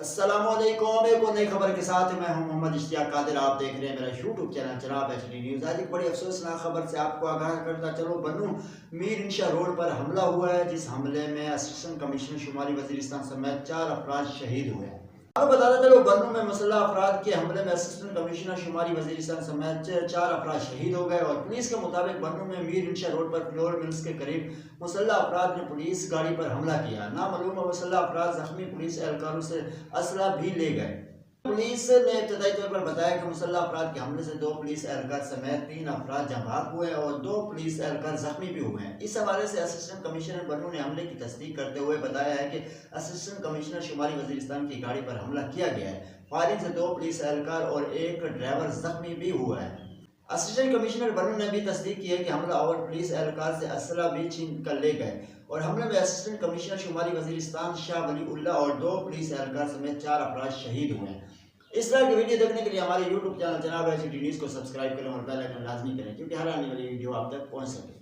अस्सलामुअलैकुम। एक और नई खबर के साथ मैं हूं मोहम्मद इश्तियाक कादिर। आप देख रहे हैं मेरा यूट्यूब चैनल जनाब HD न्यूज़। आज एक बड़ी अफसोसनाक खबर से आपको आगाह करता चलो। बन्नू मीर इंशा रोड पर हमला हुआ है, जिस हमले में असिस्टेंट कमिश्नर शुमारी वजीरिस्तान समेत 4 अफराद शहीद हुए हैं। अब बताते चलो, बन्नू में मुसल्लह अफराद के हमले में असिस्टेंट कमिश्नर शुमारी वजीरिस्तान समेत 4 अफराद शहीद हो गए। और पुलिस के मुताबिक बन्नू में मीर इंशा रोड पर फ्लोर मिल्स के करीब मुसल्लह अफराद ने पुलिस गाड़ी पर हमला किया। नामालूम मुसल्लह अफराद जख्मी पुलिस एहलकारों से असला भी ले गए। पुलिस ने इब्तदाई तौर पर बताया कि मुसल्लह अफराद के हमले से 2 पुलिस एहलकार समेत 3 अफराद जहाँ हुए और 2 पुलिस एहलकार जख्मी भी हुए हैं। इस हवाले से असिस्टेंट कमिश्नर बन्नू ने हमले की तस्दीक करते हुए बताया है कि असिस्टेंट कमिश्नर शुमारी वजीरिस्तान की गाड़ी पर हमला किया गया है। फायरिंग से 2 पुलिस एहलकार और 1 ड्राइवर जख्मी भी हुआ है। असिस्टेंट कमिश्नर बन्नू ने भी तस्दीक की है कि हमला और पुलिस एहलकार से असला भी छीन कर ले गए। और हमले में असिस्टेंट कमिश्नर शुमारी वजीरिस्तान शाह वली उल्लाह और 2 पुलिस एहलकार समेत 4 अफराद शहीद हुए हैं। इस तरह की वीडियो देखने के लिए हमारे यूट्यूब चैनल जनाब HD न्यूज़ को सब्सक्राइब करें और बेल आइकन लाजमी करें, क्योंकि हर आने वाली वीडियो आप तक पहुंच सके।